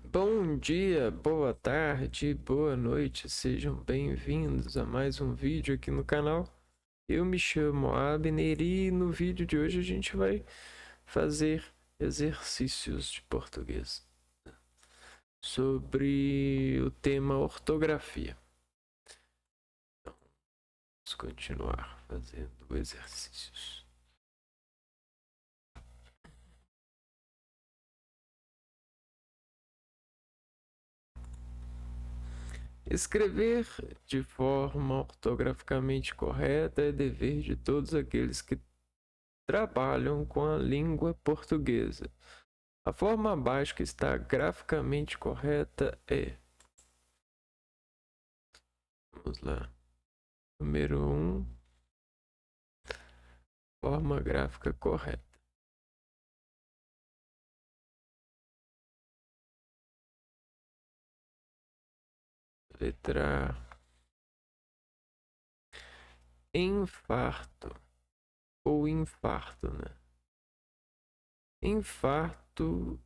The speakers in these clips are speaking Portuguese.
Bom dia, boa tarde, boa noite, sejam bem-vindos a mais um vídeo aqui no canal. Eu me chamo Abner e no vídeo de hoje a gente vai fazer exercícios de português sobre o tema ortografia. Então, vamos continuar fazendo exercícios. Escrever de forma ortograficamente correta é dever de todos aqueles que trabalham com a língua portuguesa. A forma abaixo que está graficamente correta é... Vamos lá. Número 1. Forma gráfica correta. Letra A. Infarto. Ou infarto, né? Infarto,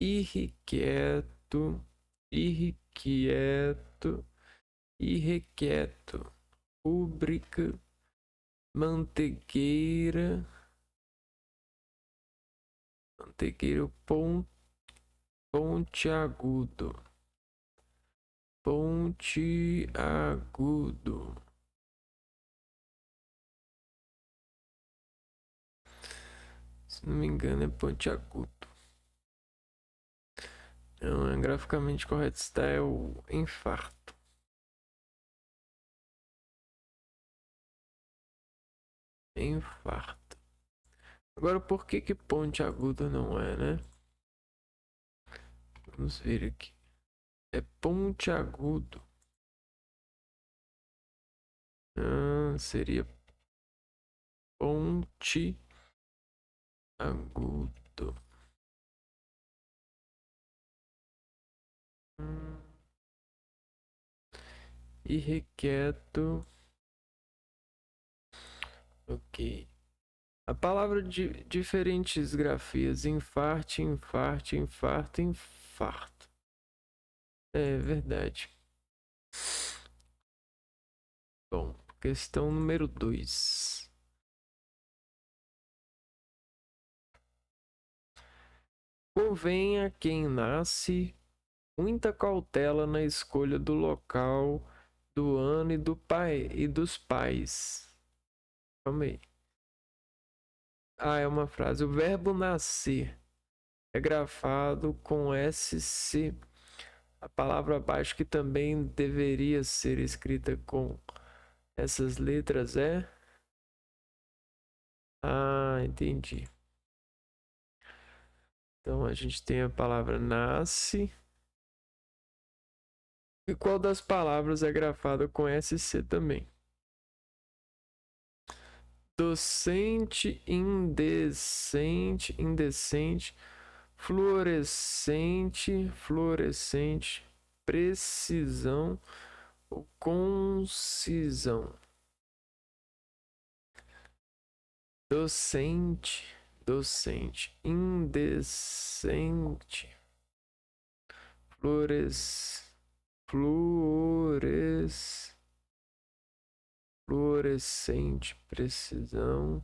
irrequieto, irrequieto, irrequieto. Rúbrica, mantegueira, mantegueiro pontiagudo, pontiagudo. Se não me engano, é pontiagudo. Não, é graficamente correto está é o infarto. Infarto. Agora, por que pontiagudo não é, né? Vamos ver aqui. É pontiagudo. Seria pontiagudo. Irrequieto. Ok. A palavra de diferentes grafias. Infarte, infarte, infarto, infarto. É verdade. Bom, questão número 2. Convém a quem nasce muita cautela na escolha do local, do ano e do pai e dos pais. Calma aí. É uma frase. O verbo nascer é grafado com SC. A palavra abaixo que também deveria ser escrita com essas letras é... entendi. Então a gente tem a palavra nasce. E qual das palavras é grafada com SC também? Docente, indecente, indecente, fluorescente, fluorescente, precisão ou concisão. Docente, docente, indecente, fluorescente, precisão,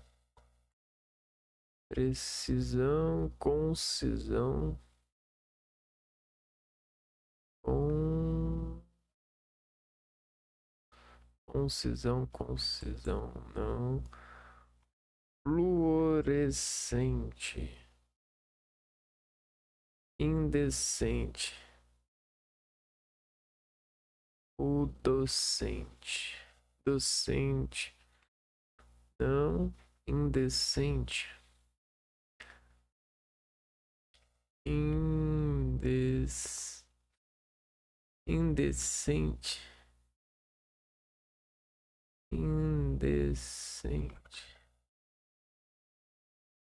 precisão, concisão, concisão, concisão, não. Fluorescente, indecente, o docente, docente, não, indecente, indecente, indecente.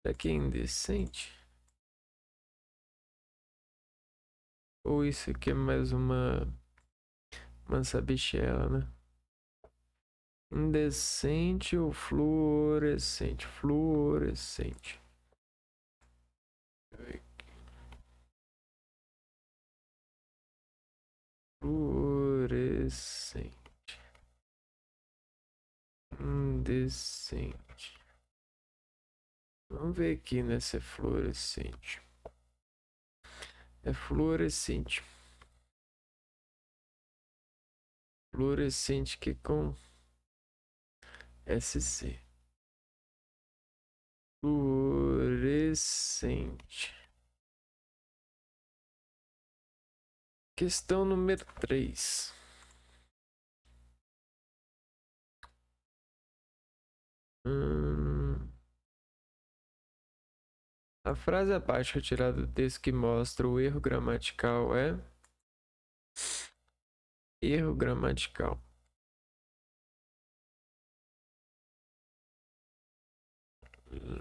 Daqui é indecente? Ou isso aqui é mais uma sabichela, né? Indecente ou fluorescente? Fluorescente. fluorescente, indecente. Vamos ver aqui, né, se é fluorescente. É fluorescente. Fluorescente que com SC. Fluorescente. Questão número 3. A frase abaixo retirada do texto que mostra o erro gramatical é erro gramatical.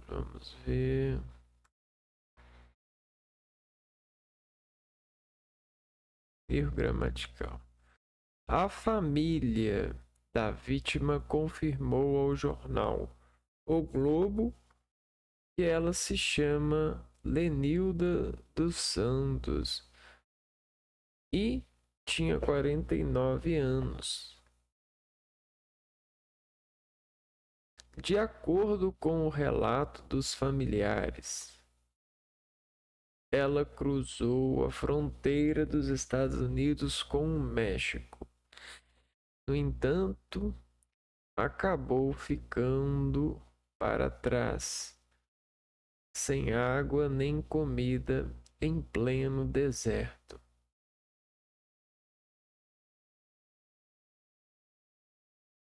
Vamos ver. Erro gramatical. A família da vítima confirmou ao jornal O Globo que ela se chama Lenilda dos Santos e tinha 49 anos. De acordo com o relato dos familiares, ela cruzou a fronteira dos Estados Unidos com o México. No entanto, acabou ficando para trás, sem água nem comida, em pleno deserto.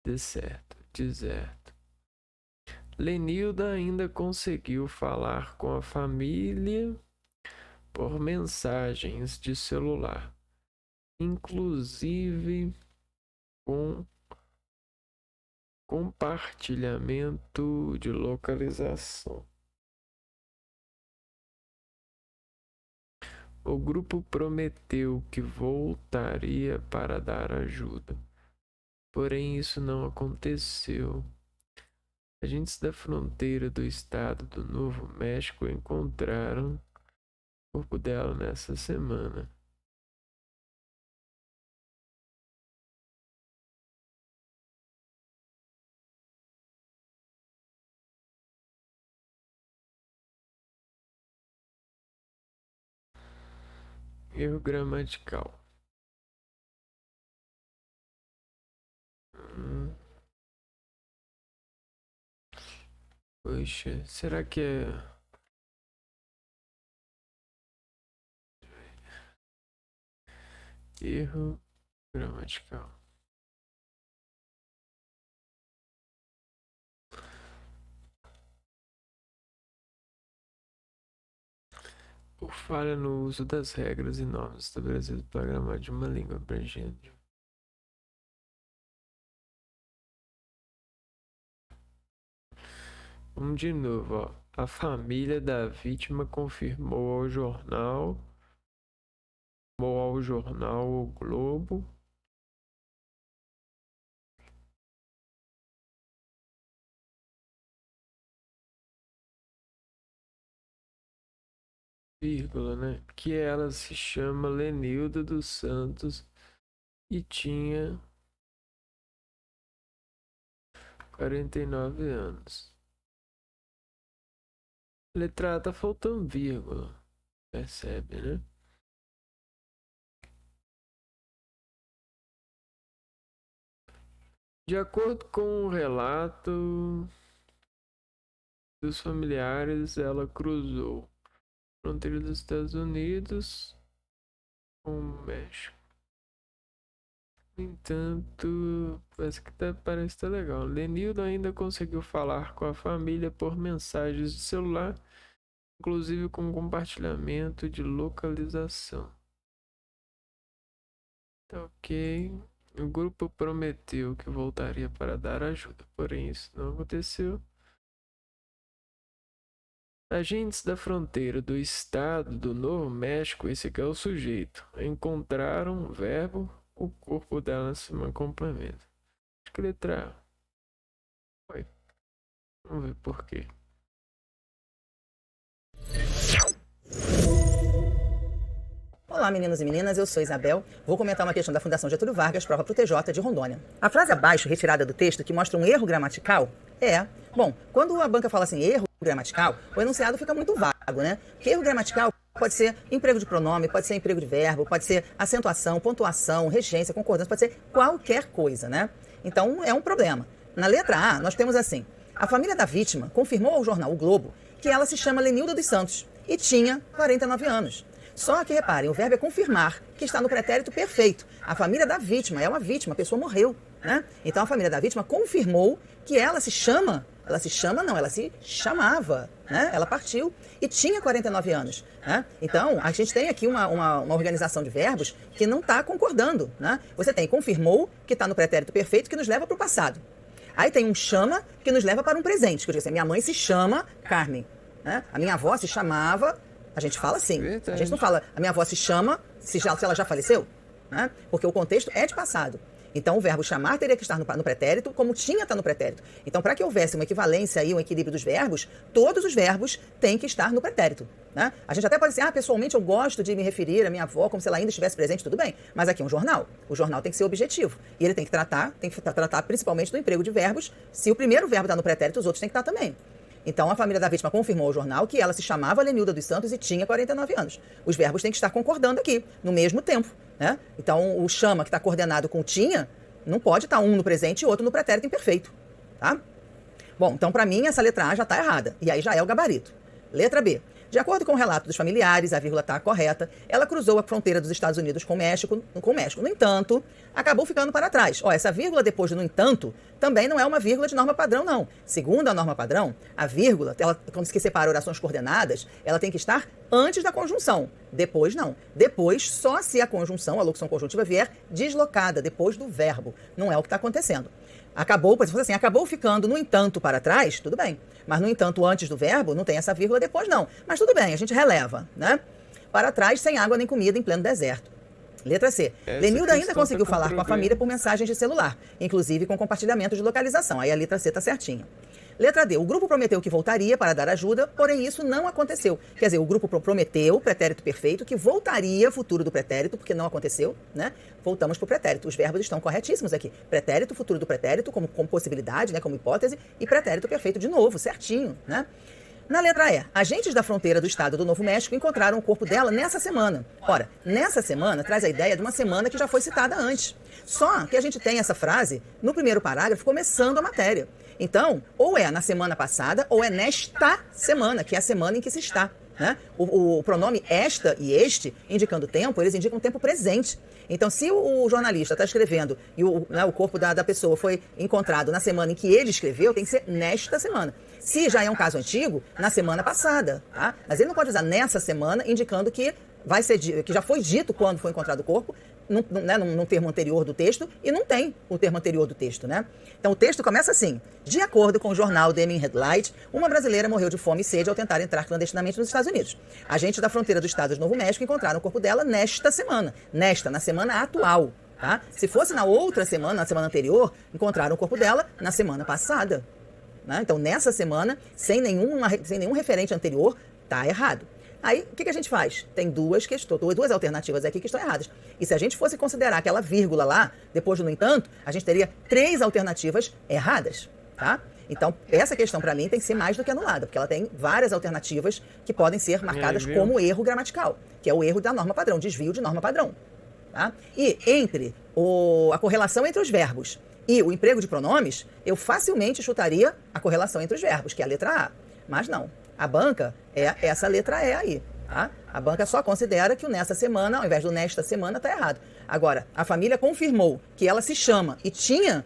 Deserto. Lenilda ainda conseguiu falar com a família por mensagens de celular, inclusive com compartilhamento de localização. O grupo prometeu que voltaria para dar ajuda, porém isso não aconteceu. Agentes da fronteira do estado do Novo México encontraram o corpo dela nessa semana. Erro gramatical. Poxa, será que é... Erro gramatical. Por falha no uso das regras e normas estabelecidas para a gramática de uma língua abrangente. Vamos de novo, ó. A família da vítima confirmou ao jornal O Globo vírgula, né? Que ela se chama Lenilda dos Santos e tinha 49 anos. Letra A tá faltando vírgula. Percebe, né? De acordo com o relato dos familiares, ela cruzou a fronteira dos Estados Unidos com o México. No entanto, parece que tá legal. Lenildo ainda conseguiu falar com a família por mensagens de celular, inclusive com compartilhamento de localização. Tá ok. O grupo prometeu que voltaria para dar ajuda, porém isso não aconteceu. Agentes da fronteira do estado do Novo México, esse aqui é o sujeito, encontraram o verbo, o corpo dela se complementa. Acho que letra A. Oi. Vamos ver por quê. Olá, meninos e meninas, eu sou Isabel. Vou comentar uma questão da Fundação Getúlio Vargas, prova para o TJ de Rondônia. A frase abaixo, retirada do texto, que mostra um erro gramatical, Bom, quando a banca fala assim, erro gramatical, o enunciado fica muito vago, né? Porque erro gramatical pode ser emprego de pronome, pode ser emprego de verbo, pode ser acentuação, pontuação, regência, concordância, pode ser qualquer coisa, né? Então, é um problema. Na letra A, nós temos assim, a família da vítima confirmou ao jornal O Globo que ela se chama Lenilda dos Santos e tinha 49 anos. Só que, reparem, o verbo é confirmar, que está no pretérito perfeito. A família da vítima é uma vítima, a pessoa morreu, né? Então, a família da vítima confirmou que ela se chamava, né? Ela partiu e tinha 49 anos, né? Então, a gente tem aqui uma organização de verbos que não está concordando, né? Você tem confirmou, que está no pretérito perfeito, que nos leva para o passado. Aí tem um chama, que nos leva para um presente, que eu disse assim, minha mãe se chama Carmen, né? A minha avó se chamava... A gente fala assim, a gente não fala, a minha avó se chama, se ela já faleceu, né? Porque o contexto é de passado. Então, o verbo chamar teria que estar no pretérito, como tinha estar no pretérito. Então, para que houvesse uma equivalência aí, um equilíbrio dos verbos, todos os verbos têm que estar no pretérito, né? A gente até pode dizer, pessoalmente eu gosto de me referir à minha avó como se ela ainda estivesse presente, tudo bem. Mas aqui é um jornal. O jornal tem que ser objetivo. E ele tem que tratar principalmente do emprego de verbos. Se o primeiro verbo está no pretérito, os outros têm que estar também. Então, a família da vítima confirmou ao jornal que ela se chamava Lenilda dos Santos e tinha 49 anos. Os verbos têm que estar concordando aqui, no mesmo tempo, né? Então, o chama, que está coordenado com tinha, não pode estar um no presente e outro no pretérito imperfeito, tá? Bom, então, para mim, essa letra A já está errada. E aí já é o gabarito. Letra B. De acordo com o relato dos familiares, a vírgula está correta, ela cruzou a fronteira dos Estados Unidos com o México. No entanto, acabou ficando para trás. Essa vírgula depois do no entanto também não é uma vírgula de norma padrão, não. Segundo a norma padrão, a vírgula, quando se separa orações coordenadas, ela tem que estar antes da conjunção. Depois, não. Depois, só se a conjunção, a locução conjuntiva, vier deslocada, depois do verbo. Não é o que está acontecendo. Acabou, se fosse assim, acabou ficando no entanto para trás, tudo bem. Mas no entanto, antes do verbo, não tem essa vírgula depois, não. Mas tudo bem, a gente releva, né? Para trás, sem água nem comida em pleno deserto. Letra C. Lenilda ainda conseguiu falar com a família por mensagens de celular, inclusive com compartilhamento de localização. Aí a letra C está certinha. Letra D. O grupo prometeu que voltaria para dar ajuda, porém isso não aconteceu. Quer dizer, o grupo prometeu, pretérito perfeito, que voltaria, futuro do pretérito, porque não aconteceu, né? Voltamos para o pretérito. Os verbos estão corretíssimos aqui. Pretérito, futuro do pretérito, como possibilidade, né? Como hipótese, e pretérito perfeito de novo, certinho, né? Na letra E, agentes da fronteira do estado do Novo México encontraram o corpo dela nessa semana. Ora, nessa semana traz a ideia de uma semana que já foi citada antes. Só que a gente tem essa frase no primeiro parágrafo começando a matéria. Então, ou é na semana passada ou é nesta semana, que é a semana em que se está, né? O pronome esta e este, indicando tempo, eles indicam tempo presente. Então, se o jornalista está escrevendo e o corpo da pessoa foi encontrado na semana em que ele escreveu, tem que ser nesta semana. Se já é um caso antigo, na semana passada, tá? Mas ele não pode usar nessa semana, indicando que que já foi dito quando foi encontrado o corpo, num termo anterior do texto, e não tem o termo anterior do texto, né? Então o texto começa assim: de acordo com o jornal The Evening Headlight, uma brasileira morreu de fome e sede ao tentar entrar clandestinamente nos Estados Unidos. Agentes da fronteira do estado do Novo México encontraram o corpo dela nesta semana, na semana atual, tá? Se fosse na outra semana, na semana anterior, encontraram o corpo dela na semana passada, né? Então nessa semana, sem nenhum referente anterior, tá errado. Aí, o que a gente faz? Tem duas alternativas aqui que estão erradas. E se a gente fosse considerar aquela vírgula lá, depois do no entanto, a gente teria 3 alternativas erradas, tá? Então, essa questão, para mim, tem que ser mais do que anulada, porque ela tem várias alternativas que podem ser marcadas como erro gramatical, que é o erro da norma padrão, desvio de norma padrão, tá? E entre a correlação entre os verbos e o emprego de pronomes, eu facilmente chutaria a correlação entre os verbos, que é a letra A. Mas não. A banca é essa letra E aí, tá? A banca só considera que o nessa semana, ao invés do nesta semana, está errado. Agora, a família confirmou que ela se chama e tinha,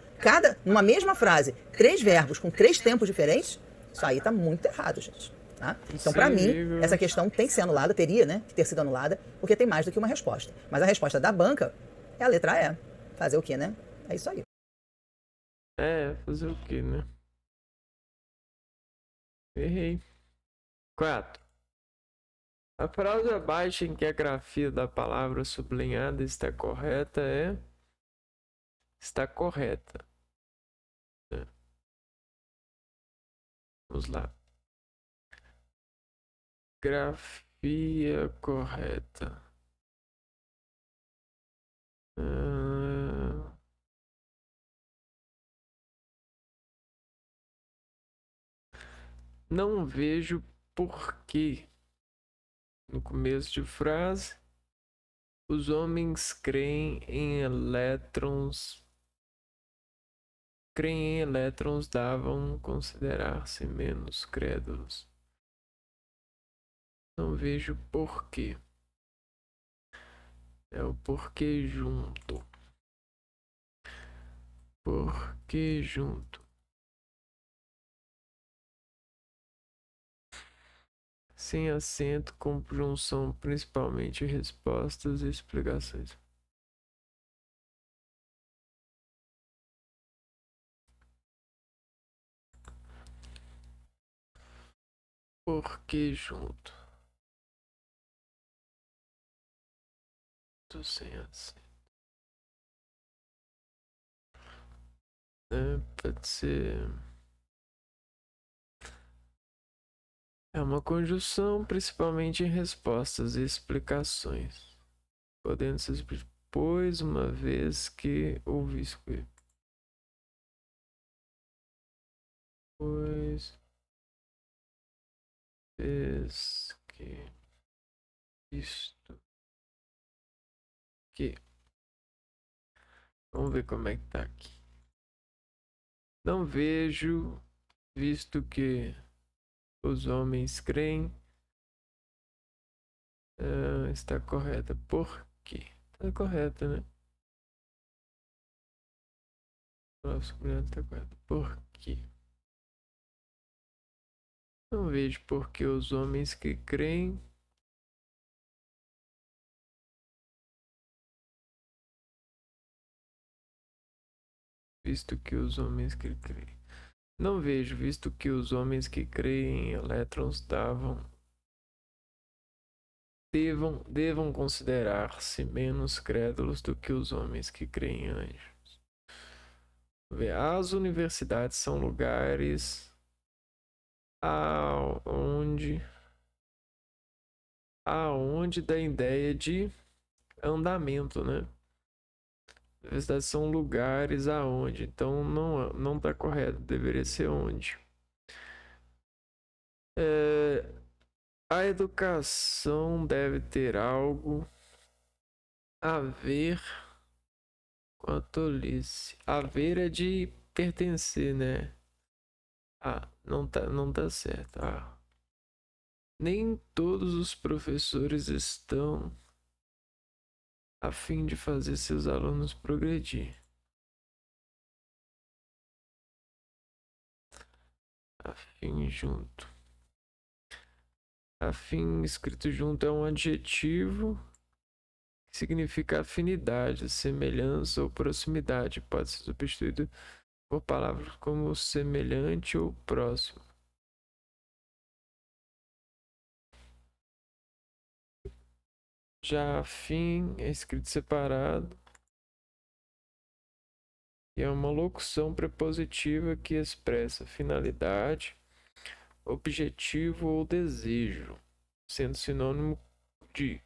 numa mesma frase, 3 verbos com 3 tempos diferentes, isso aí está muito errado, gente. Tá? Então, para mim, essa questão tem que ser anulada, teria, né, que ter sido anulada, porque tem mais do que uma resposta. Mas a resposta da banca é a letra E. Fazer o quê, né? É isso aí. Fazer o quê, né? Errei. 4. A frase abaixo em que a grafia da palavra sublinhada está correta está correta. Vamos lá. Grafia correta. Não vejo por que, no começo de frase, os homens creem em elétrons davam considerar-se menos crédulos. Não vejo por quê. É o porquê junto. Porquê junto. Sem acento, conjunção, principalmente respostas e explicações. Porquê junto. Tô sem acento. Pode ser. É uma conjunção, principalmente em respostas e explicações. Podendo ser depois, uma vez que houve escolha. Pois vez que isto que. Vamos ver como é que tá aqui. Não vejo, visto que os homens creem. Está correta. Por quê? Está correta, né? Nossa, está correta. Por quê? Não vejo porque os homens que creem. Visto que os homens que creem. Não vejo, visto que os homens que creem em elétrons devam considerar-se menos crédulos do que os homens que creem em anjos. As universidades são lugares aonde dá ideia de andamento, né? Universidades são lugares aonde, então não tá correto, deveria ser onde. A educação deve ter algo a ver com a tolice. A ver é de pertencer, né? Não tá certo. Nem todos os professores estão a fim de fazer seus alunos progredir. Afim junto. Afim escrito junto é um adjetivo que significa afinidade, semelhança ou proximidade. Pode ser substituído por palavras como semelhante ou próximo. Já afim é escrito separado e é uma locução prepositiva que expressa finalidade, objetivo ou desejo, sendo sinônimo de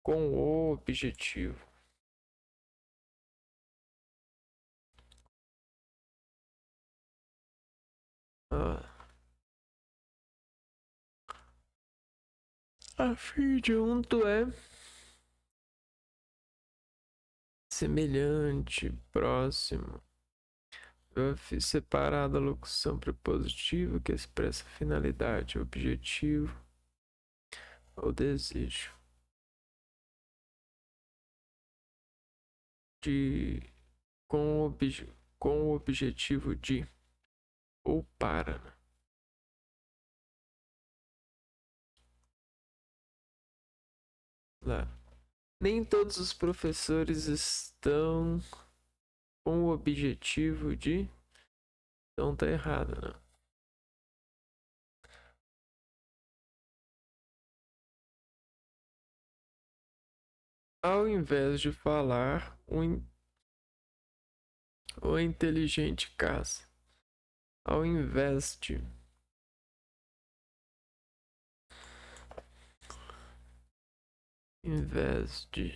com o objetivo. Afim junto é semelhante, próximo. Separada a locução prepositiva que expressa finalidade, objetivo ou desejo. De com o objetivo de ou para. Né? Lá. Nem todos os professores estão com o objetivo de. Então tá errado, né? Ao invés de falar, o inteligente caça. Ao invés de. Invés de.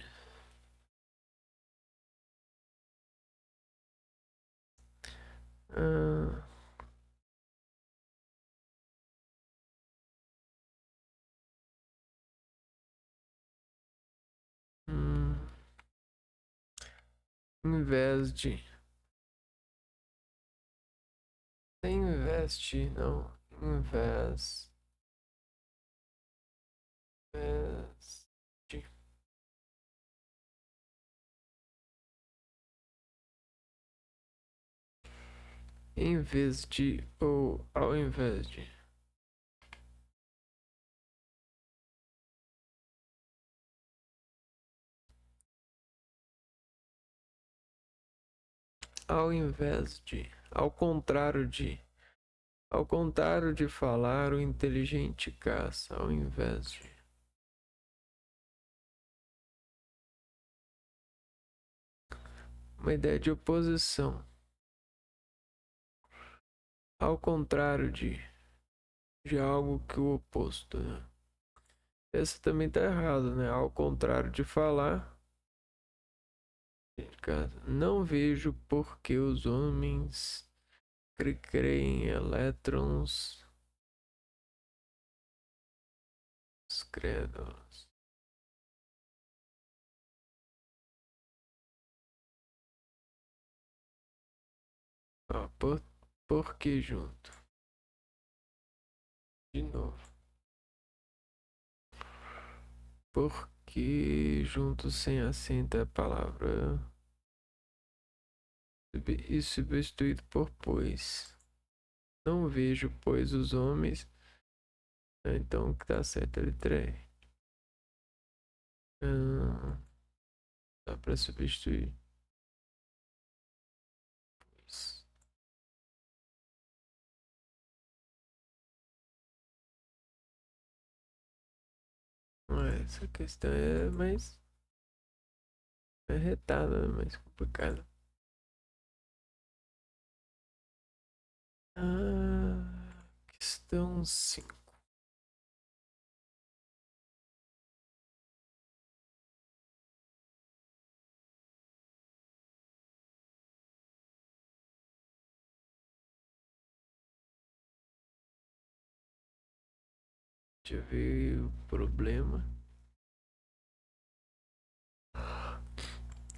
Investe. Investe, não. Investe. Investe. Em vez de ou ao invés de. Ao invés de. Ao contrário de. Ao contrário de falar, o inteligente caça. Ao invés de. Uma ideia de oposição. Ao contrário de algo que o oposto, né? Essa também tá errado, né? Ao contrário de falar, não vejo por que os homens creem em elétrons. Credos. Ó, por que junto? De novo. Por que junto sem acento é a palavra e substituído por pois? Não vejo, pois, os homens. Então, o que tá certo é letra E. Dá pra substituir. Pois. Essa questão é mais retada, mais complicada. Questão 5. Deixa eu ver o problema.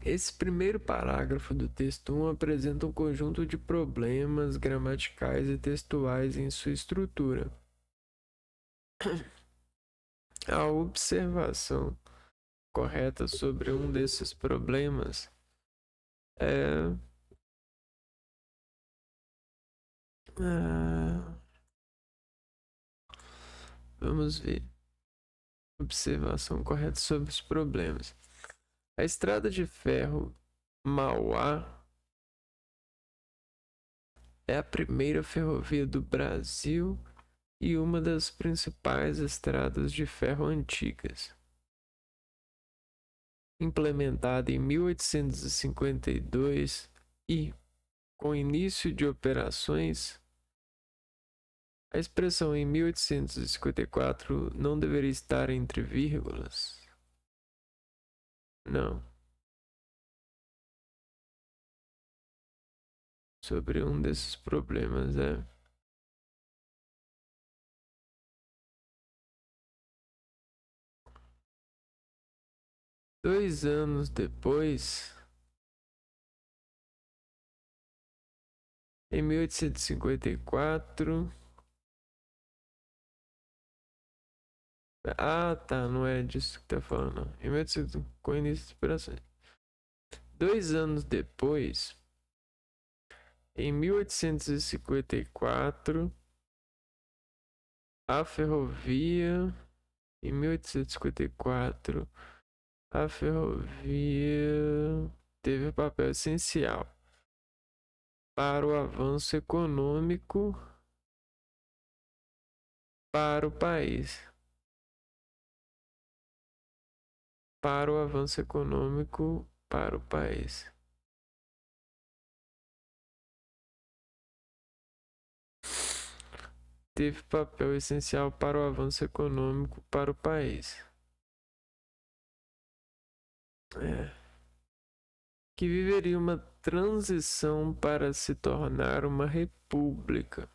Esse primeiro parágrafo do texto 1 apresenta um conjunto de problemas gramaticais e textuais em sua estrutura. A observação correta sobre um desses problemas é vamos ver. Observação correta sobre os problemas. A estrada de ferro Mauá é a primeira ferrovia do Brasil e uma das principais estradas de ferro antigas. Implementada em 1852 e com início de operações, a expressão em 1854 não deveria estar entre vírgulas. Não. Sobre um desses problemas é 2 anos depois, em 1854. Tá, não é disso que tá falando, não. Em 1854, com início de operações. 2 anos depois, em 1854, a ferrovia. Em 1854, a ferrovia teve um papel essencial para o avanço econômico para o país. Para o avanço econômico para o país. Teve papel essencial para o avanço econômico para o país. Que viveria uma transição para se tornar uma república.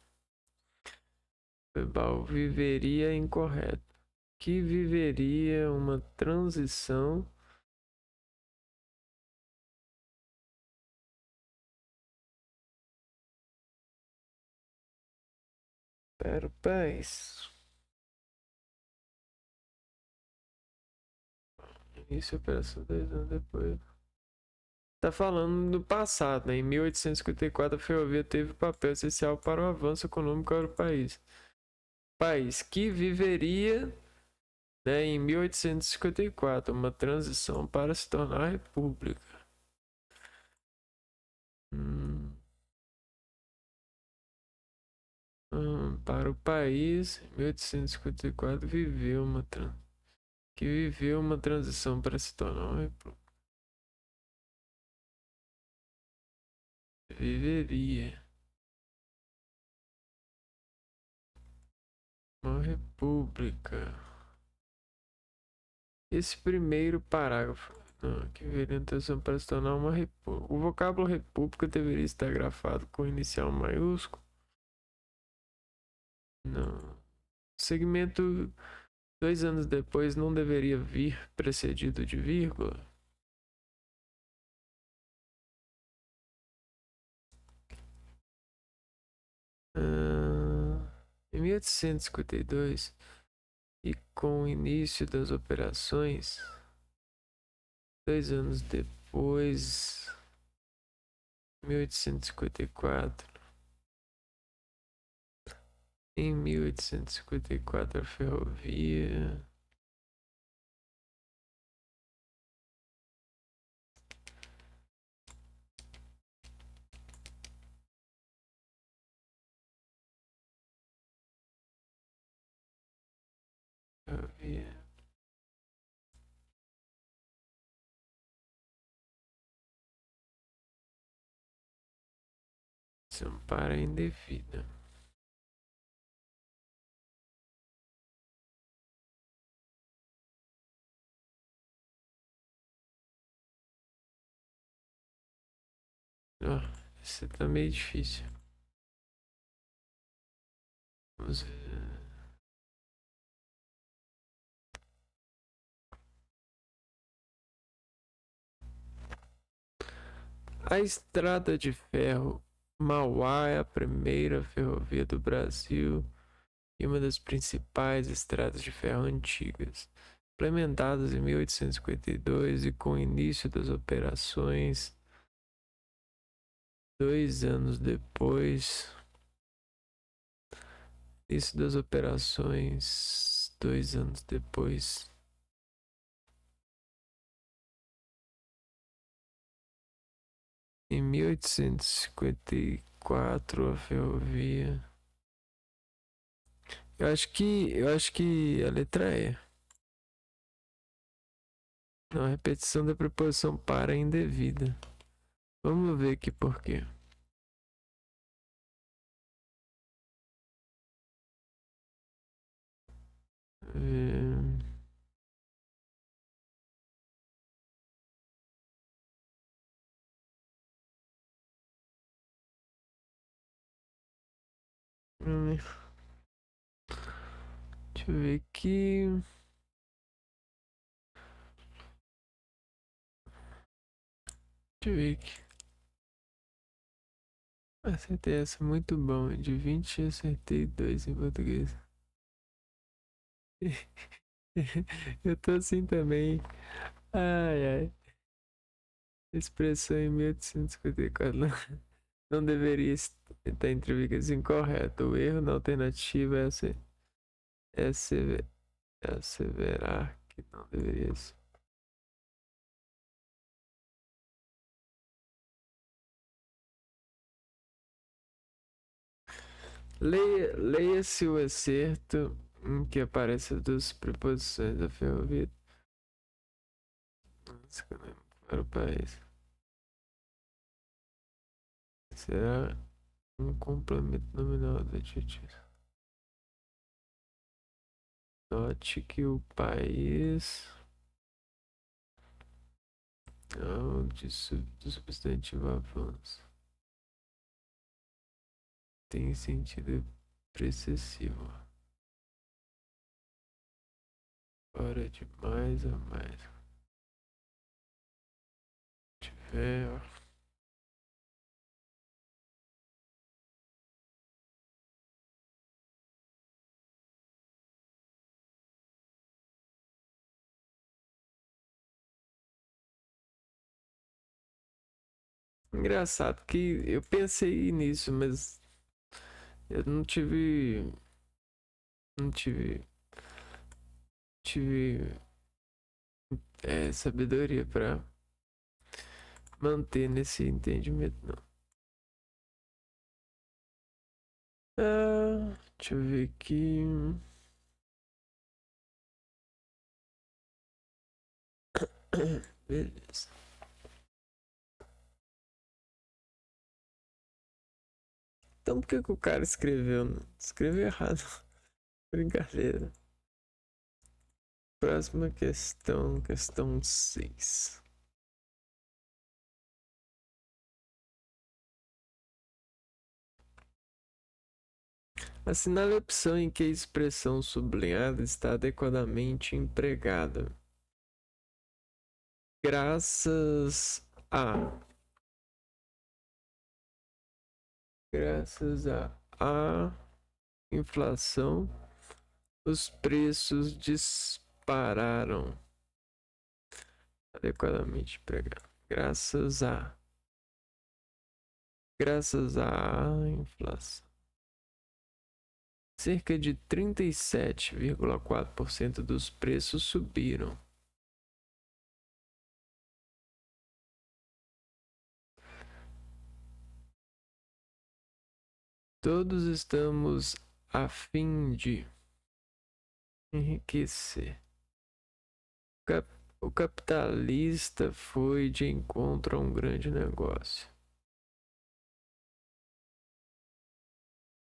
Verbal viveria incorreto. Que viveria uma transição para o país. Início da operação 2 anos depois. Tá falando do passado, né? Em 1854, a ferrovia teve papel essencial para o avanço econômico do país. País que viveria, né, em 1854, uma transição para se tornar república. Para o país, em 1854, viveu uma transição para se tornar uma república. Viveria uma república. Esse primeiro parágrafo, não, que viveria uma transição para se tornar uma república. O vocábulo república deveria estar grafado com inicial maiúsculo. Não. Segmento 2 anos depois não deveria vir precedido de vírgula. Em 1852, e com o início das operações, 2 anos depois, 1854, em 1854 a ferrovia são para indevida. Esse tá meio difícil. Vamos ver. A estrada de ferro Mauá é a primeira ferrovia do Brasil e uma das principais estradas de ferro antigas, implementadas em 1852 e com o início das operações 2 anos depois. Início das operações 2 anos depois. Em 1854 a ferrovia. Eu acho que a letra E. Não, a repetição da preposição para indevida. Vamos ver aqui por quê. Deixa eu ver aqui. Deixa eu ver aqui. Acertei essa, muito bom. De 20 acertei 2 em português. Eu tô assim também. Ai, ai. Expressão em 1854 não deveria estar entre vírgulas incorreto. O erro na alternativa é asseverar que não deveria ser. Leia-se o excerto em que aparece as duas preposições da ferrovia. Para o país. Será um complemento nominal do adjetivo. Note que o país não do substantivo avanço tem sentido precessivo. Fora de mais a mais. Tiver. Engraçado que eu pensei nisso, mas eu não tive. Não tive. Tive sabedoria pra manter nesse entendimento, não. Deixa eu ver aqui. Beleza. Então por que o cara escreveu? Escreveu errado. Brincadeira. Próxima questão, questão 6. Assinale a opção em que a expressão sublinhada está adequadamente empregada. Graças a. Graças a inflação, os preços dispararam. Adequadamente empregado. Graças à inflação. Cerca de 37,4% dos preços subiram. Todos estamos a fim de enriquecer. O capitalista foi de encontro a um grande negócio.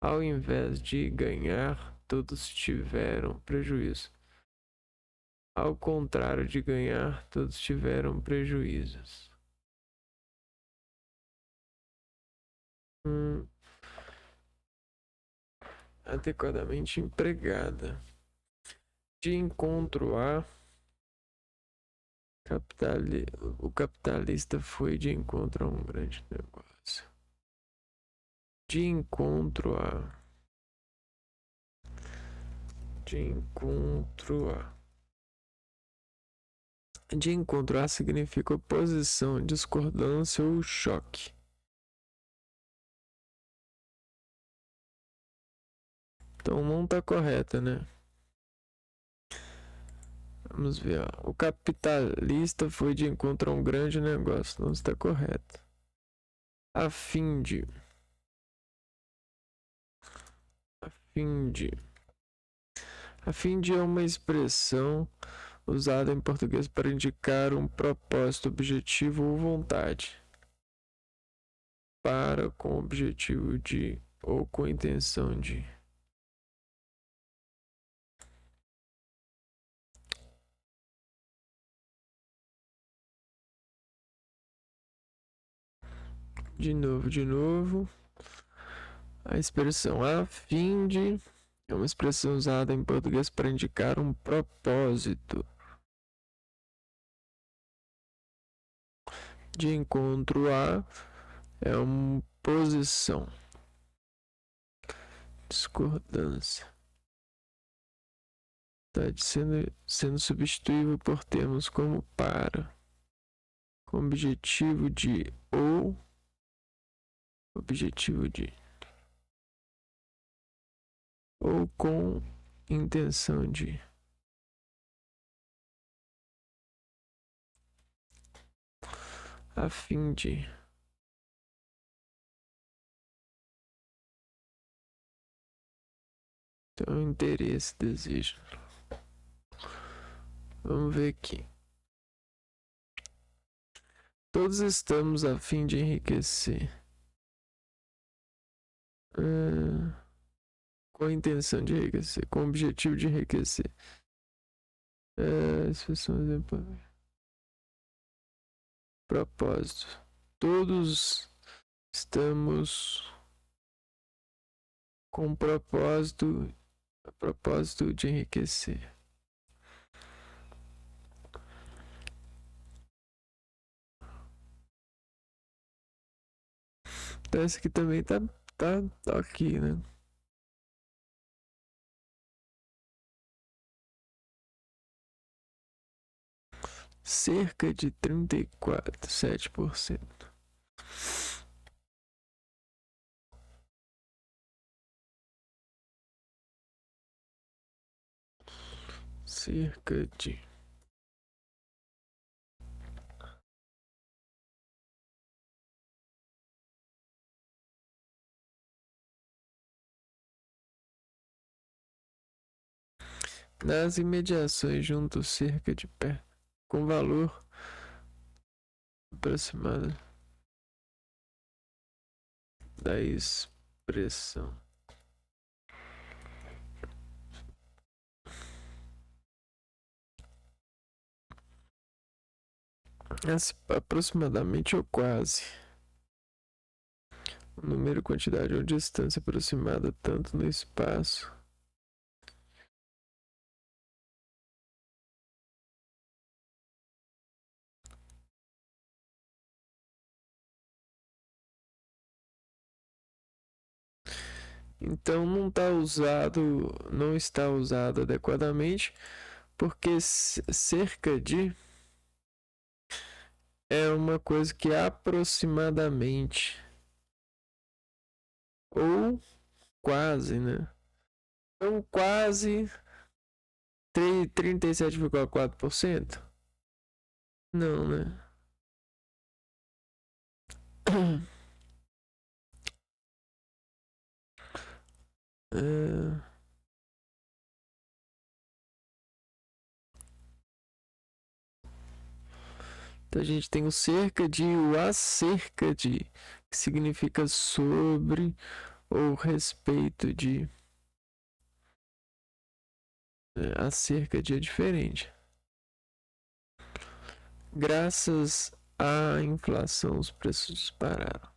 Ao invés de ganhar, todos tiveram prejuízo. Ao contrário de ganhar, todos tiveram prejuízos. Adequadamente empregada. De encontro a o capitalista foi de encontro a um grande negócio. De encontro a. De encontro a. De encontro a significa oposição, discordância ou choque. Então não tá correta, né? Vamos ver, ó. O capitalista foi de encontro a um grande negócio. Não está correto. A fim de. A fim de. A fim de é uma expressão usada em português para indicar um propósito, objetivo ou vontade. Para, com o objetivo de, ou com a intenção de. De novo. A expressão a fim de é uma expressão usada em português para indicar um propósito. De encontro a é uma posição. Discordância. Está sendo substituível por termos como para, com objetivo de ou objetivo de ou com intenção de. A fim de. Então, interesse, desejo. Vamos ver aqui. Todos estamos a fim de enriquecer. Com a intenção de enriquecer. Com o objetivo de enriquecer. Expressão exemplar. Propósito. Todos estamos com propósito de enriquecer. Então esse aqui também tá aqui, né? Cerca de 34,7%. Cerca de. Nas imediações junto cerca de pé, com valor aproximado da expressão. Aproximadamente ou quase. O número, quantidade ou distância aproximada tanto no espaço então não está usado adequadamente, porque cerca de é uma coisa que aproximadamente ou quase, né? Então quase 37,4%? Não, né? É... Então a gente tem o cerca de e o acerca de, que significa sobre ou respeito de. Acerca de é diferente. Graças à inflação, os preços dispararam.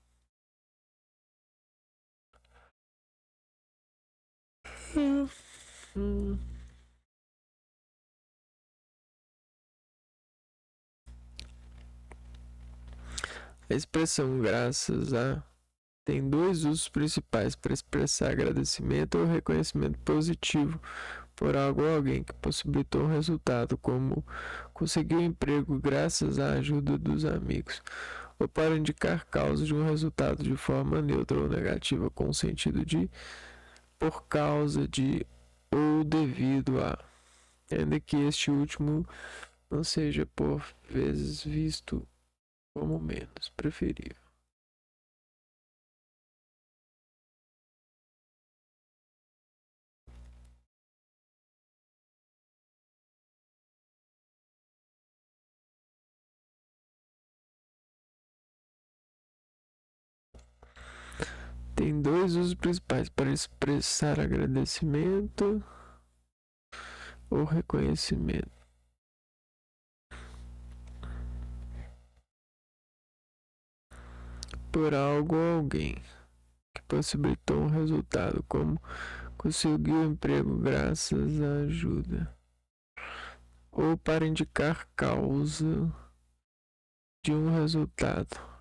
A expressão graças a tem dois usos principais para expressar agradecimento ou reconhecimento positivo por algo ou alguém que possibilitou um resultado, como conseguir um emprego graças à ajuda dos amigos, ou para indicar causa de um resultado de forma neutra ou negativa, com o sentido de por causa de ou devido a, ainda que este último não seja por vezes visto como menos preferível. Tem dois usos principais para expressar agradecimento ou reconhecimento. Por algo ou alguém que possibilitou um resultado, como conseguiu um emprego graças à ajuda, ou para indicar causa de um resultado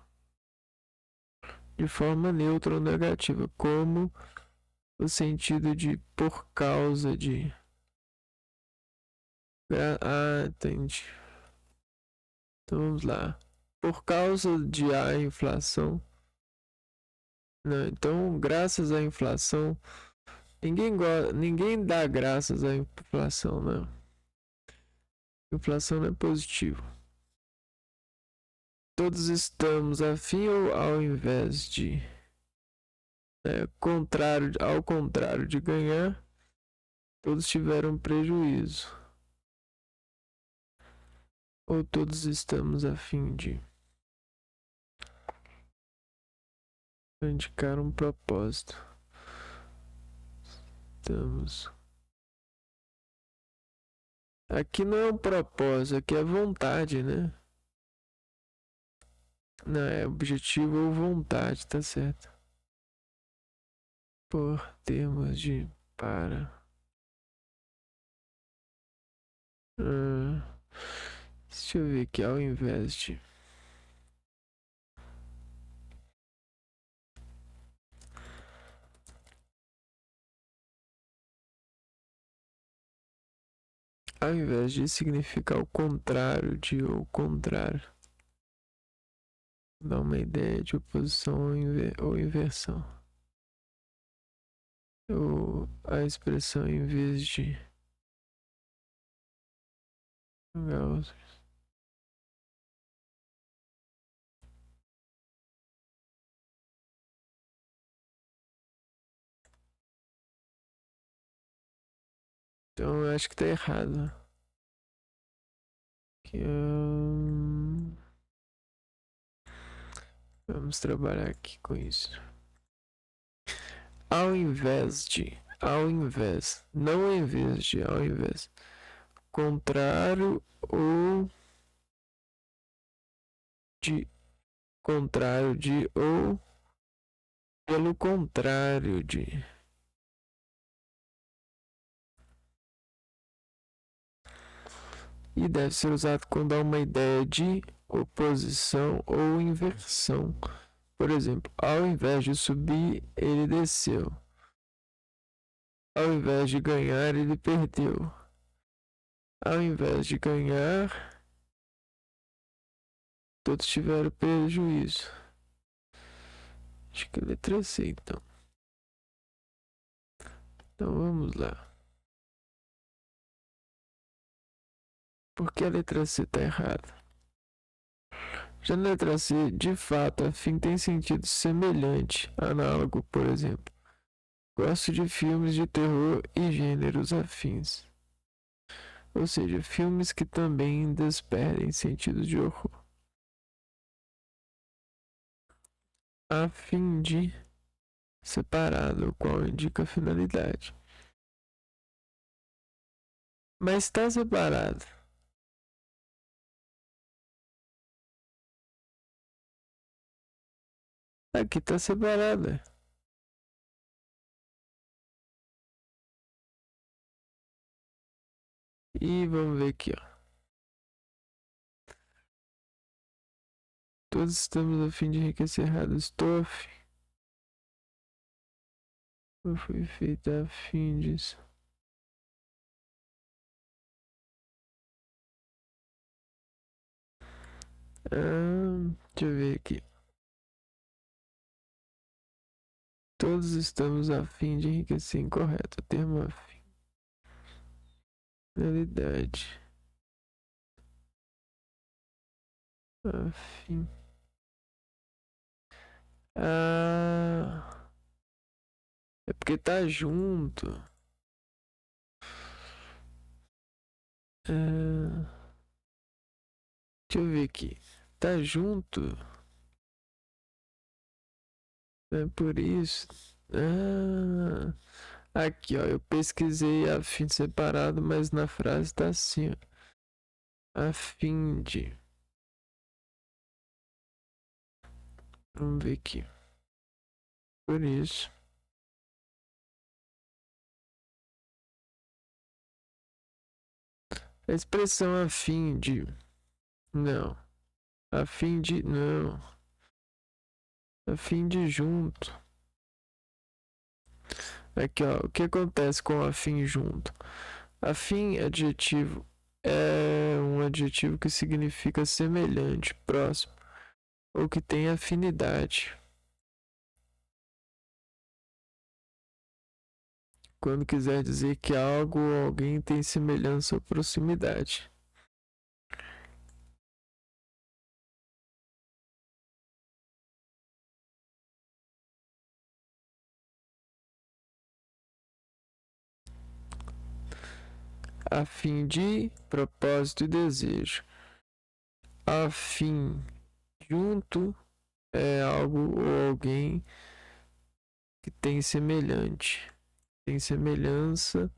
de forma neutra ou negativa, como o sentido de por causa de. Entendi. Então vamos lá. Por causa de a inflação. Não, então, graças à inflação. Ninguém dá graças à inflação, não. Inflação não é positivo. Todos estamos afim ou ao invés de. Ao contrário de ganhar, todos tiveram prejuízo. Ou todos estamos a fim de indicar um propósito. Estamos. Aqui não é um propósito, aqui é vontade, né? Não, é objetivo ou vontade, tá certo. Por termos de para. Deixa eu ver aqui, ao invés de. Ao invés de significar o contrário de ou contrário. Dá uma ideia de oposição ou inversão. Ou a expressão em vez de. Então eu acho que tá errado. Vamos trabalhar aqui com isso. Ao invés de. Ao invés. Não em vez de. Ao invés. Contrário ou. De. Contrário de ou. Pelo contrário de. E deve ser usado quando dá uma ideia de oposição ou inversão. Por exemplo, ao invés de subir, ele desceu. Ao invés de ganhar, ele perdeu. Ao invés de ganhar, todos tiveram prejuízo. Acho que a letra C, então. Então vamos lá. Por que a letra C está errada? Já na letra C, de fato, a fim tem sentido semelhante, análogo, por exemplo. Gosto de filmes de terror e gêneros afins. Ou seja, filmes que também despertem sentido de horror. A fim de separado, o qual indica a finalidade. Mas está separado. Aqui está separada. E vamos ver aqui, ó. Todos estamos a fim de enriquecer errado. Estou a fim. Eu fui feita a fim disso. Deixa eu ver aqui. Todos estamos a fim de enriquecer. Incorreto. Termo afim. Realidade. Afim. É porque tá junto. Deixa eu ver aqui. Tá junto. É por isso. Aqui, ó. Eu pesquisei a fim de separado, mas na frase tá assim, ó. A fim de. Vamos ver aqui. Por isso. A expressão a fim de. Não. A fim de. Não. A fim de junto. Aqui, ó. O que acontece com a fim junto? Afim, adjetivo, é um adjetivo que significa semelhante, próximo, ou que tem afinidade. Quando quiser dizer que algo ou alguém tem semelhança ou proximidade. A fim de, propósito e desejo. A fim, junto, é algo ou alguém que tem semelhante, tem semelhança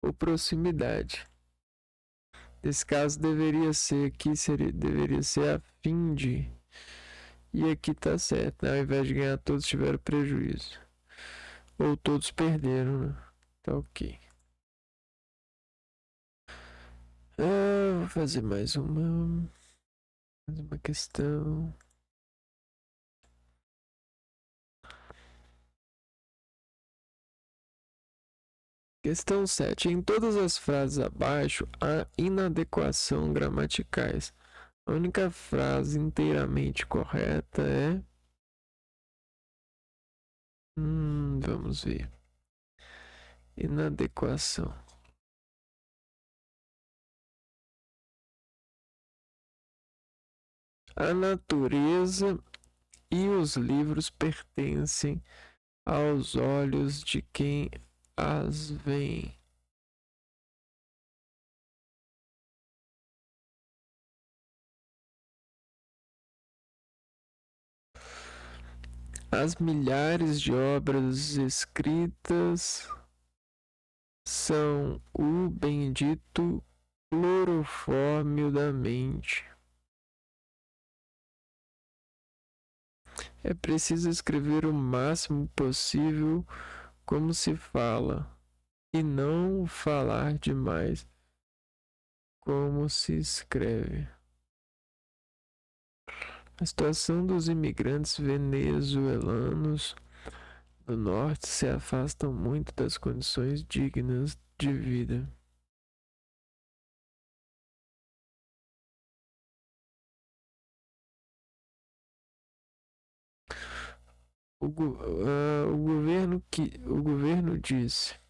ou proximidade. Nesse caso deveria ser aqui, deveria ser a fim de. E aqui tá certo, né? Ao invés de ganhar, todos tiveram prejuízo. Ou todos perderam, né? Tá ok. Vou fazer mais uma questão. Questão 7. Em todas as frases abaixo há inadequação gramaticais. A única frase inteiramente correta é... vamos ver. Inadequação. A natureza e os livros pertencem aos olhos de quem as vê. As milhares de obras escritas são o bendito clorofórmio da mente. É preciso escrever o máximo possível como se fala, e não falar demais como se escreve. A situação dos imigrantes venezuelanos do norte se afastam muito das condições dignas de vida. O governo disse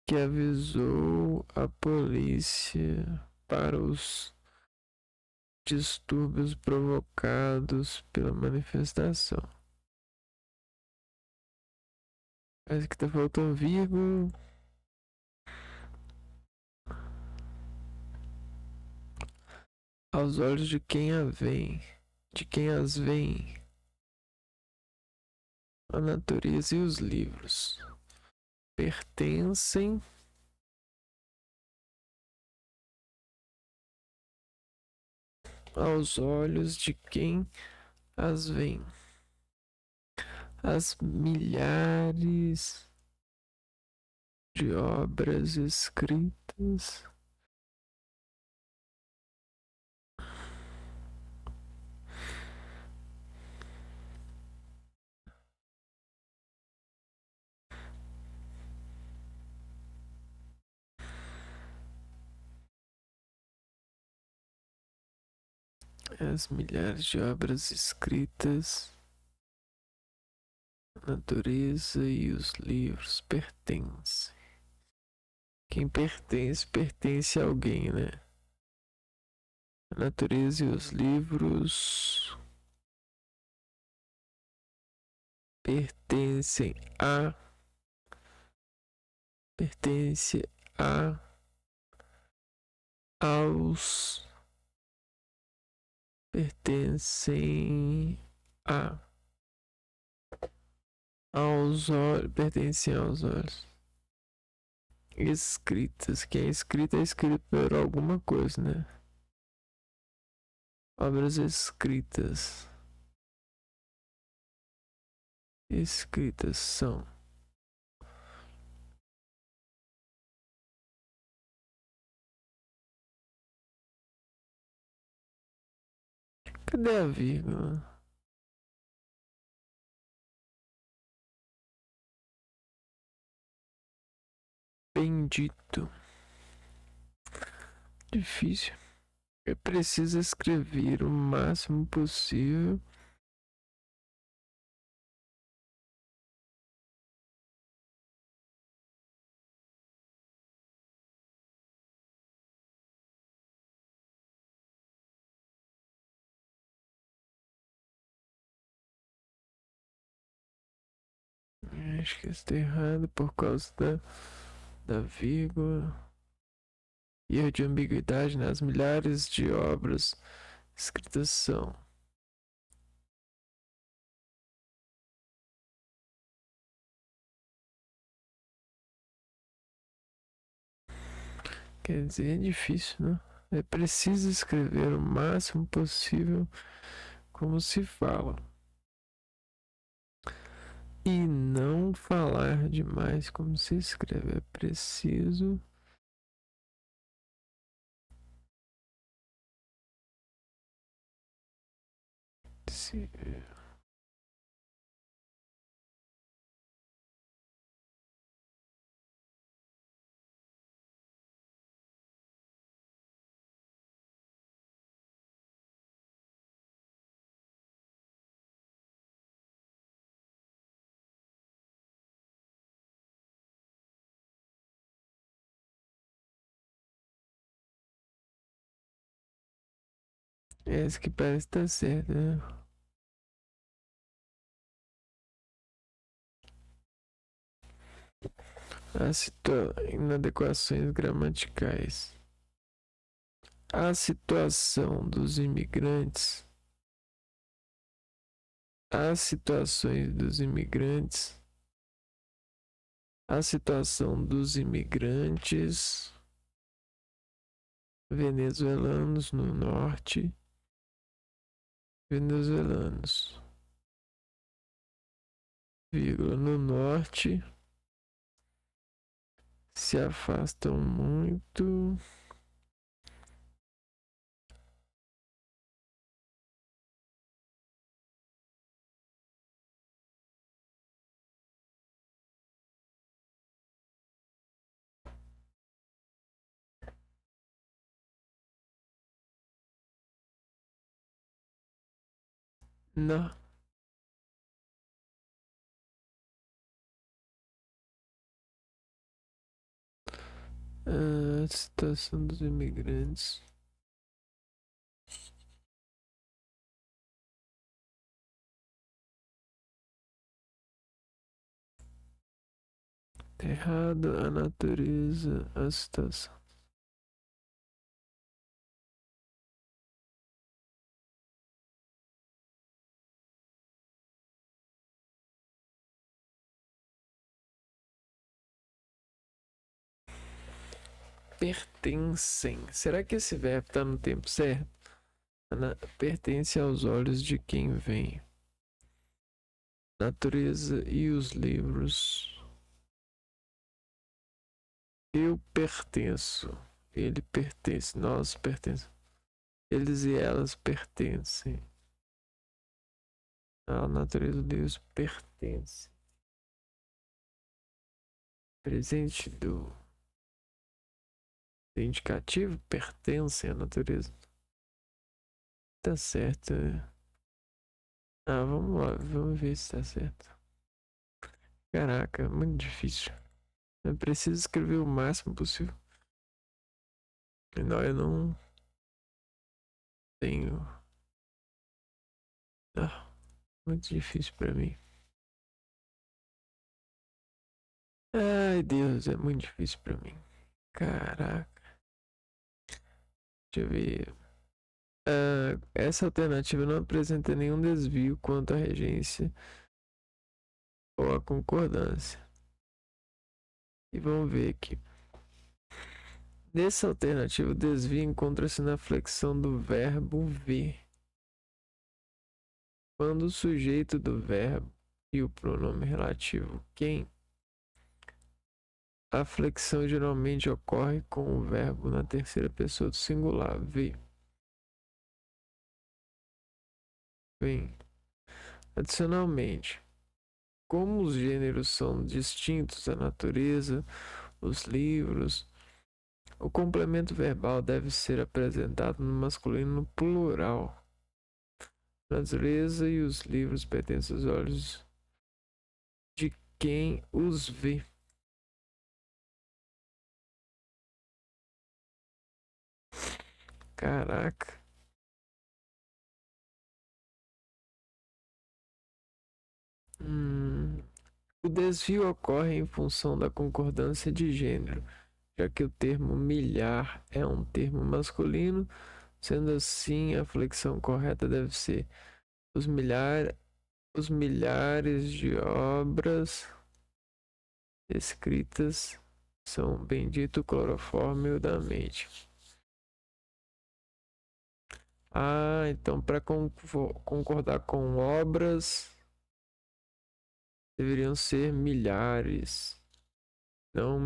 que avisou a polícia para os distúrbios provocados pela manifestação. Parece que tá faltando vírgula. Aos olhos de quem as vê, a natureza e os livros pertencem aos olhos de quem as vê. As milhares de obras escritas a natureza e os livros pertencem. Quem pertence a alguém, né? A natureza e os livros pertence a aos pertencem a pertencem aos olhos escritas. Quem é escrita por alguma coisa, né? Obras escritas são cadê a vírgula? Bendito. Difícil. É preciso escrever o máximo possível acho que está errado por causa da vírgula. Erro de ambiguidade nas milhares de obras escritas são. Quer dizer, é difícil, né? É preciso escrever o máximo possível como se fala. E não falar demais como se escreve. É preciso se Esse que parece estar certo, né? Inadequações gramaticais. A situação dos imigrantes. As situações dos imigrantes. A situação dos imigrantes venezuelanos no norte. Venezuelanos, vírgula, no norte se afastam muito na situação dos imigrantes. Errado, a natureza, a situação. Pertencem. Será que esse verbo está no tempo certo? Pertence aos olhos de quem vem. Natureza e os livros. Eu pertenço. Ele pertence. Nós pertencemos. Eles e elas pertencem. A natureza de Deus pertence. Presente do indicativo pertence à natureza. Tá certo. Vamos lá, vamos ver se tá certo. Caraca, muito difícil. Eu preciso escrever o máximo possível. Não, eu não tenho. Muito difícil pra mim. Ai, Deus, é muito difícil pra mim. Caraca. Deixa eu ver. Essa alternativa não apresenta nenhum desvio quanto à regência ou à concordância. E vamos ver aqui. Nessa alternativa, o desvio encontra-se na flexão do verbo ver. Quando o sujeito do verbo e o pronome relativo quem, a flexão geralmente ocorre com o verbo na terceira pessoa do singular, ver. Bem, adicionalmente, como os gêneros são distintos da natureza, os livros, o complemento verbal deve ser apresentado no masculino plural. A natureza e os livros pertencem aos olhos de quem os vê. Caraca. O desvio ocorre em função da concordância de gênero, já que o termo milhar é um termo masculino, sendo assim, a flexão correta deve ser os milhares de obras escritas são bendito clorofórmio da mente. Então para concordar com obras deveriam ser milhares, não,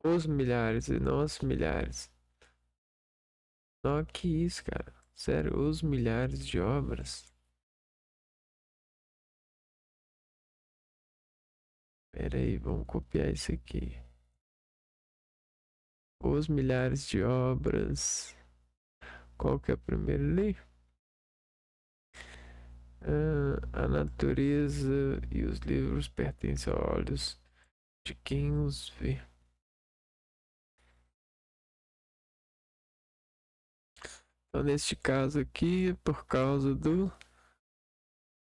os milhares e não as milhares. Não, que isso, cara. Sério, os milhares de obras. Pera aí, vamos copiar isso aqui. Os milhares de obras. Qual que é a primeira ali? A natureza e os livros pertencem aos olhos de quem os vê. Então, neste caso aqui, por causa do...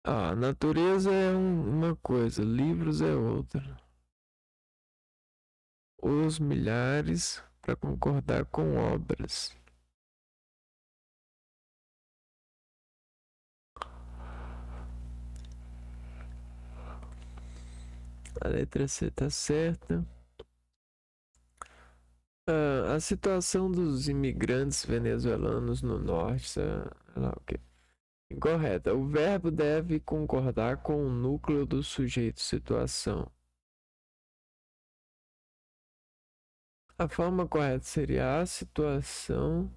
Ah, natureza é uma coisa, livros é outra. Os milhares para concordar com obras. A letra C tá certa. A situação dos imigrantes venezuelanos no norte, sei lá o quê. Incorreta. O verbo deve concordar com o núcleo do sujeito situação. A forma correta seria a situação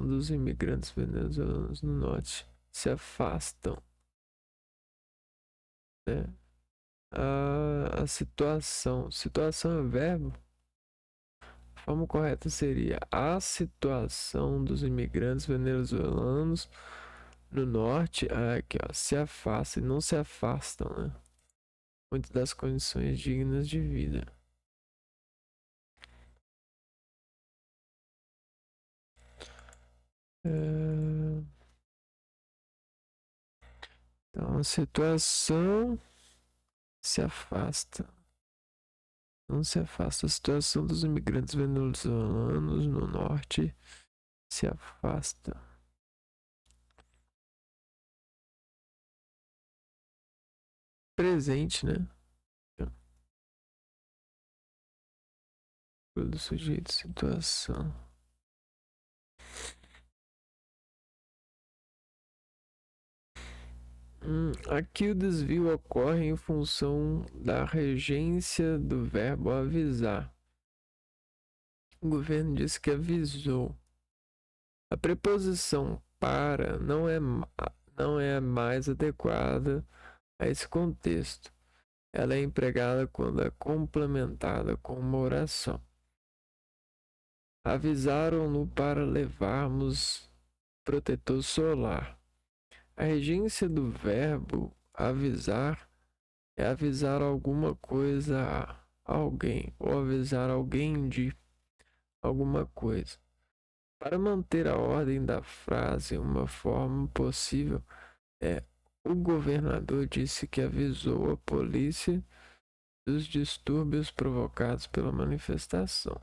dos imigrantes venezuelanos no norte se afastam, né? A situação é verbo. A forma correta seria a situação dos imigrantes venezuelanos no norte, aqui ó, se afastam e não se afastam, né? Muito das condições dignas de vida. Então, a situação se afasta. Não se afasta. A situação dos imigrantes venezuelanos no norte se afasta. Presente, né? Pelo sujeito, situação. Aqui o desvio ocorre em função da regência do verbo avisar. O governo disse que avisou. A preposição para não é mais adequada a esse contexto. Ela é empregada quando é complementada com uma oração. Avisaram-no para levarmos protetor solar. A regência do verbo avisar é avisar alguma coisa a alguém ou avisar alguém de alguma coisa. Para manter a ordem da frase, uma forma possível é: o governador disse que avisou a polícia dos distúrbios provocados pela manifestação.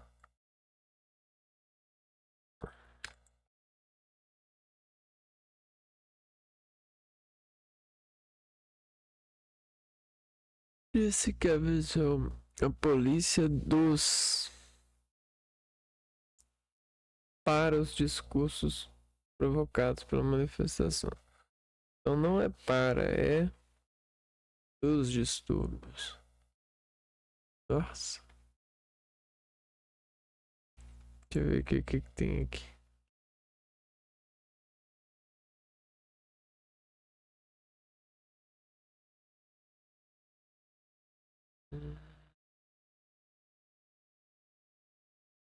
Disse que avisou a polícia para os discursos provocados pela manifestação. Então não é para, é dos distúrbios. Nossa. Deixa eu ver o que tem aqui.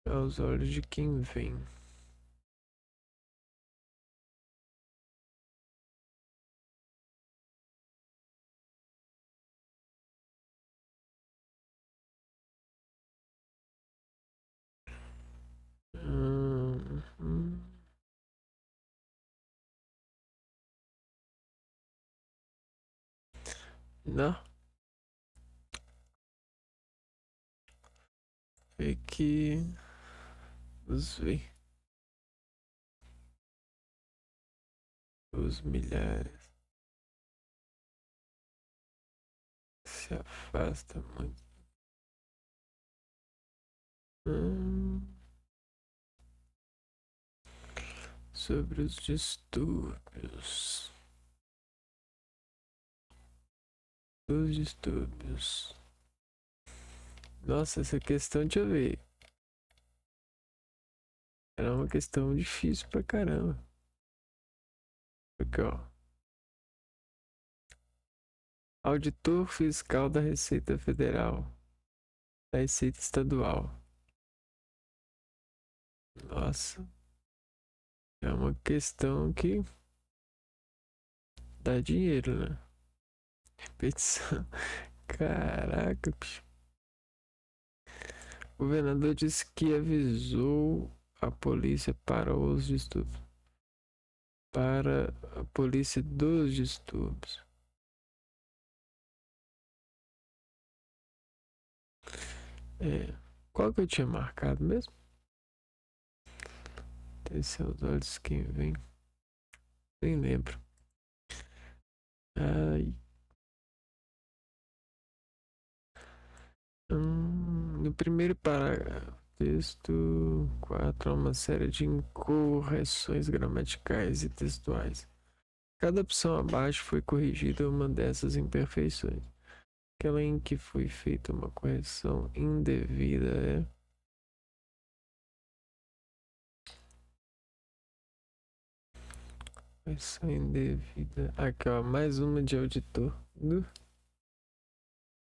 Aos olhos de quem vem. Não. Vê que. Vamos ver. Os milhares. Se afasta muito. Sobre os distúrbios. Os distúrbios. Nossa, essa questão, deixa eu ver. Era uma questão difícil pra caramba. Aqui, ó. Auditor fiscal da Receita Federal. Da Receita Estadual. Nossa. É uma questão que dá dinheiro, né? Repetição. Caraca, bicho. O governador disse que avisou a polícia para os distúrbios. Para a polícia dos distúrbios. Qual que eu tinha marcado mesmo? Esse é os olhos quem vem. Nem lembro. Ai. No primeiro parágrafo, texto 4 há uma série de incorreções gramaticais e textuais. Cada opção abaixo foi corrigida uma dessas imperfeições. Aquela em que foi feita uma correção indevida é correção indevida. Aqui, ó, mais uma de auditor.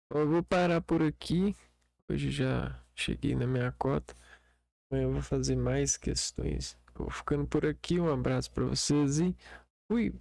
Eu vou parar por aqui. Hoje já cheguei na minha cota. Amanhã eu vou fazer mais questões. Vou ficando por aqui. Um abraço para vocês e fui!